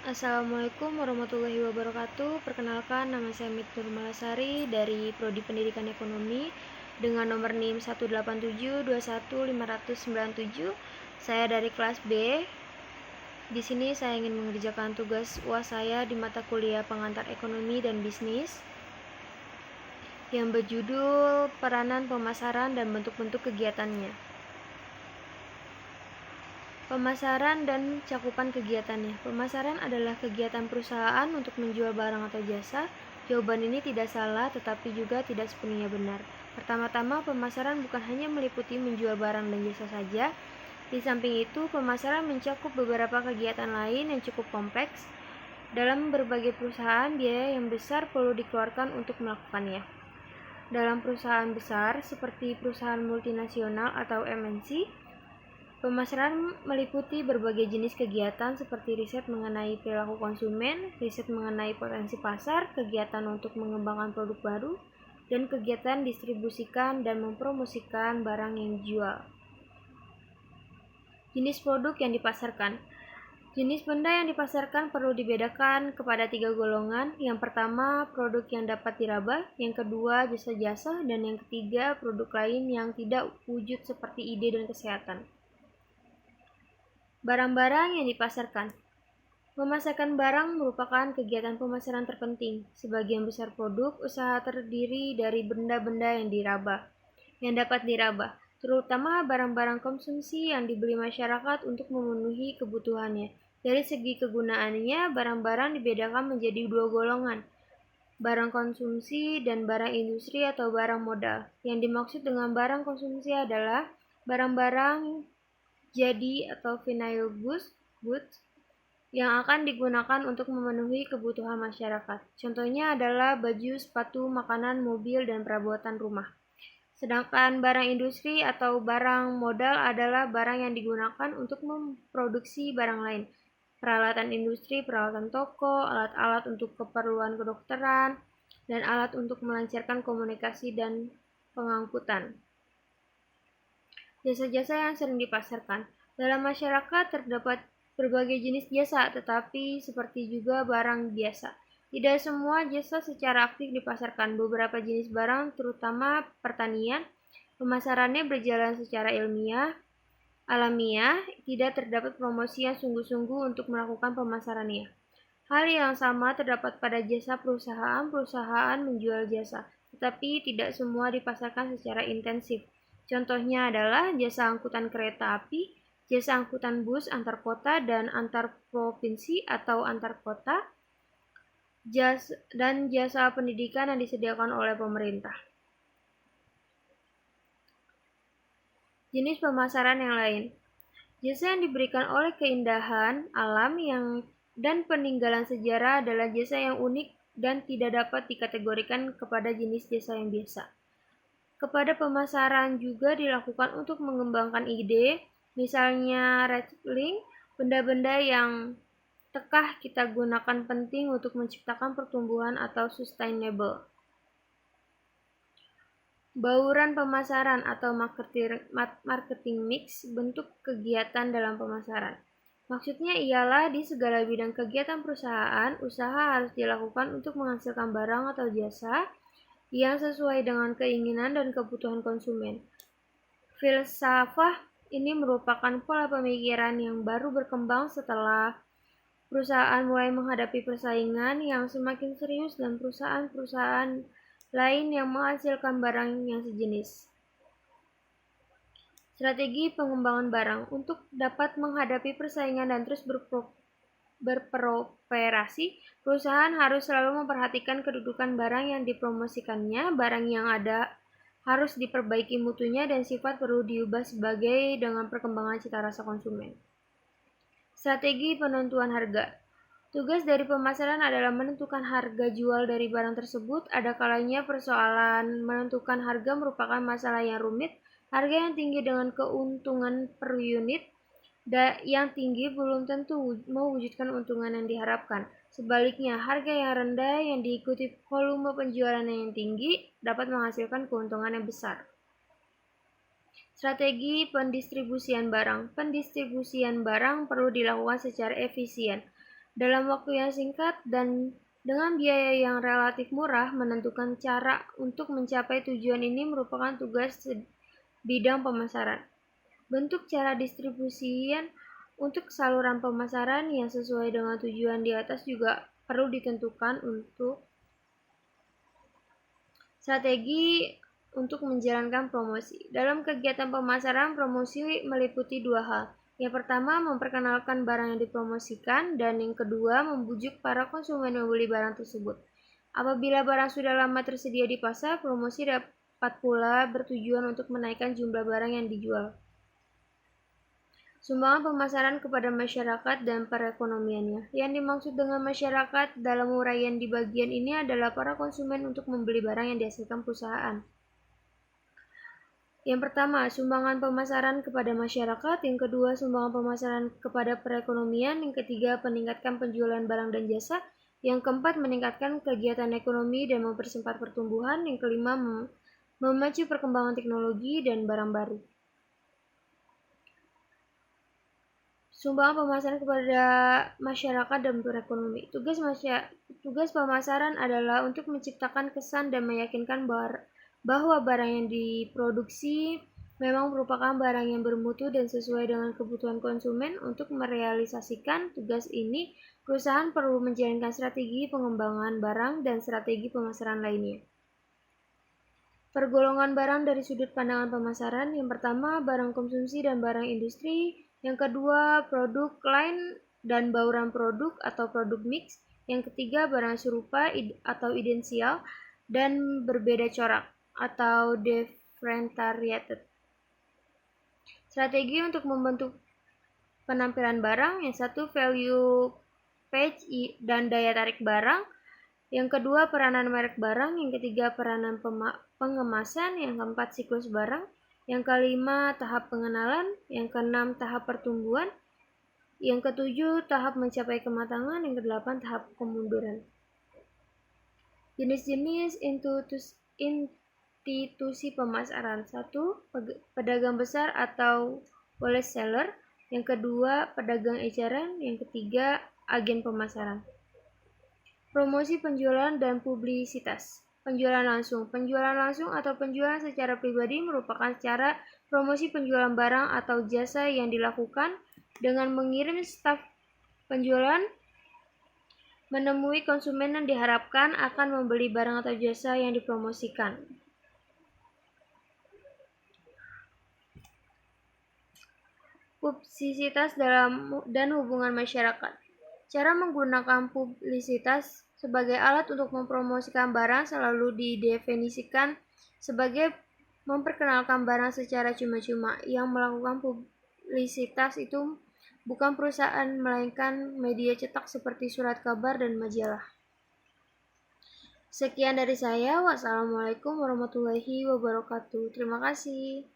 Assalamualaikum warahmatullahi wabarakatuh. Perkenalkan, nama saya Mitnur Malasari dari Prodi Pendidikan Ekonomi dengan nomor NIM 187215597. Saya dari kelas B. Di sini saya ingin mengerjakan tugas UAS saya di mata kuliah Pengantar Ekonomi dan Bisnis yang berjudul Peranan Pemasaran dan Bentuk-bentuk Kegiatannya. Pemasaran dan cakupan kegiatannya. Pemasaran adalah kegiatan perusahaan untuk menjual barang atau jasa. Jawaban ini tidak salah, tetapi juga tidak sepenuhnya benar. Pertama-tama, pemasaran bukan hanya meliputi menjual barang dan jasa saja. Di samping itu, pemasaran mencakup beberapa kegiatan lain yang cukup kompleks. Dalam berbagai perusahaan, biaya yang besar perlu dikeluarkan untuk melakukannya. Dalam perusahaan besar, seperti perusahaan multinasional atau MNC, pemasaran meliputi berbagai jenis kegiatan seperti riset mengenai perilaku konsumen, riset mengenai potensi pasar, kegiatan untuk mengembangkan produk baru, dan kegiatan distribusikan dan mempromosikan barang yang dijual. Jenis produk yang dipasarkan. Jenis benda yang dipasarkan perlu dibedakan kepada 3 golongan. Yang pertama, produk yang dapat diraba. Yang kedua, jasa-jasa. Dan yang ketiga, produk lain yang tidak wujud seperti ide dan kesehatan. Barang-barang yang dipasarkan. Memasarkan barang merupakan kegiatan pemasaran terpenting. Sebagian besar produk usaha terdiri dari benda-benda yang dapat diraba, terutama barang-barang konsumsi yang dibeli masyarakat untuk memenuhi kebutuhannya. Dari segi kegunaannya, barang-barang dibedakan menjadi 2 golongan, barang konsumsi dan barang industri atau barang modal. Yang dimaksud dengan barang konsumsi adalah barang-barang jadi atau final goods yang akan digunakan untuk memenuhi kebutuhan masyarakat. Contohnya adalah baju, sepatu, makanan, mobil, dan perabotan rumah. Sedangkan barang industri atau barang modal adalah barang yang digunakan untuk memproduksi barang lain. Peralatan industri, peralatan toko, alat-alat untuk keperluan kedokteran, dan alat untuk melancarkan komunikasi dan pengangkutan. Jasa-jasa yang sering dipasarkan. Dalam masyarakat terdapat berbagai jenis jasa, tetapi seperti juga barang biasa. Tidak semua jasa secara aktif dipasarkan. Beberapa jenis barang, terutama pertanian, pemasarannya berjalan secara alamiah, tidak terdapat promosi yang sungguh-sungguh untuk melakukan pemasarannya. Hal yang sama terdapat pada jasa perusahaan menjual jasa, tetapi tidak semua dipasarkan secara intensif. Contohnya adalah jasa angkutan kereta api, jasa angkutan bus antar kota dan antar provinsi atau antar kota, dan jasa pendidikan yang disediakan oleh pemerintah. Jenis pemasaran yang lain. Jasa yang diberikan oleh keindahan alam dan peninggalan sejarah adalah jasa yang unik dan tidak dapat dikategorikan kepada jenis jasa yang biasa. Kepada pemasaran juga dilakukan untuk mengembangkan ide, misalnya recycling, benda-benda yang tekah kita gunakan penting untuk menciptakan pertumbuhan atau sustainable. Bauran pemasaran atau marketing mix, bentuk kegiatan dalam pemasaran. Maksudnya ialah di segala bidang kegiatan perusahaan, usaha harus dilakukan untuk menghasilkan barang atau jasa yang sesuai dengan keinginan dan kebutuhan konsumen. Filsafah ini merupakan pola pemikiran yang baru berkembang setelah perusahaan mulai menghadapi persaingan yang semakin serius dan perusahaan-perusahaan lain yang menghasilkan barang yang sejenis. Strategi pengembangan barang. Untuk dapat menghadapi persaingan dan terus berprooperasi, perusahaan harus selalu memperhatikan kedudukan barang yang dipromosikannya. Barang yang ada harus diperbaiki mutunya dan sifat perlu diubah sebagai dengan perkembangan cita rasa konsumen. Strategi penentuan harga. Tugas dari pemasaran adalah menentukan harga jual dari barang tersebut. Ada kalanya persoalan menentukan harga merupakan masalah yang rumit. Harga yang tinggi dengan keuntungan per unit yang tinggi belum tentu mewujudkan untungan yang diharapkan. Sebaliknya, harga yang rendah yang diikuti volume penjualan yang tinggi dapat menghasilkan keuntungan yang besar. Strategi pendistribusian barang. Pendistribusian barang perlu dilakukan secara efisien. dalam waktu yang singkat dan dengan biaya yang relatif murah. Menentukan cara untuk mencapai tujuan ini merupakan tugas bidang pemasaran. Bentuk cara distribusian untuk saluran pemasaran yang sesuai dengan tujuan di atas juga perlu ditentukan. Untuk strategi untuk menjalankan promosi. Dalam kegiatan pemasaran, promosi meliputi dua hal. Yang pertama, memperkenalkan barang yang dipromosikan, dan yang kedua, membujuk para konsumen membeli barang tersebut. Apabila barang sudah lama tersedia di pasar, promosi dapat pula bertujuan untuk menaikkan jumlah barang yang dijual. Sumbangan pemasaran kepada masyarakat dan perekonomiannya. Yang dimaksud dengan masyarakat dalam uraian di bagian ini adalah para konsumen untuk membeli barang yang dihasilkan perusahaan. Yang pertama, sumbangan pemasaran kepada masyarakat. Yang kedua, sumbangan pemasaran kepada perekonomian. Yang ketiga, peningkatan penjualan barang dan jasa. Yang keempat, meningkatkan kegiatan ekonomi dan mempercepat pertumbuhan. Yang kelima, memacu perkembangan teknologi dan barang baru. Sumbangan pemasaran kepada masyarakat dan perekonomian. Tugas pemasaran adalah untuk menciptakan kesan dan meyakinkan bahwa barang yang diproduksi memang merupakan barang yang bermutu dan sesuai dengan kebutuhan konsumen. Untuk merealisasikan tugas ini, perusahaan perlu menjalankan strategi pengembangan barang dan strategi pemasaran lainnya. Pergolongan barang dari sudut pandangan pemasaran. Yang pertama, barang konsumsi dan barang industri. Yang kedua, produk lain dan bauran produk atau produk mix. Yang ketiga, barang serupa atau idential dan berbeda corak atau differentiated. Strategi untuk membentuk penampilan barang. Yang satu, value page dan daya tarik barang. Yang kedua, peranan merek barang. Yang ketiga, peranan pengemasan. Yang keempat, siklus barang. Yang kelima, tahap pengenalan. Yang keenam, tahap pertumbuhan. Yang ketujuh, tahap mencapai kematangan. Yang kedelapan, tahap kemunduran. Jenis-jenis institusi pemasaran. 1. Pedagang besar atau wholesaler. Yang kedua, pedagang eceran. Yang ketiga, agen pemasaran. Promosi penjualan dan publisitas. Penjualan langsung. Penjualan langsung atau penjualan secara pribadi merupakan cara promosi penjualan barang atau jasa yang dilakukan dengan mengirim staf penjualan menemui konsumen yang diharapkan akan membeli barang atau jasa yang dipromosikan. Publisitas dan hubungan masyarakat. Cara menggunakan publisitas sebagai alat untuk mempromosikan barang selalu didefinisikan sebagai memperkenalkan barang secara cuma-cuma. Yang melakukan publisitas itu bukan perusahaan, melainkan media cetak seperti surat kabar dan majalah. Sekian dari saya. Wassalamualaikum warahmatullahi wabarakatuh. Terima kasih.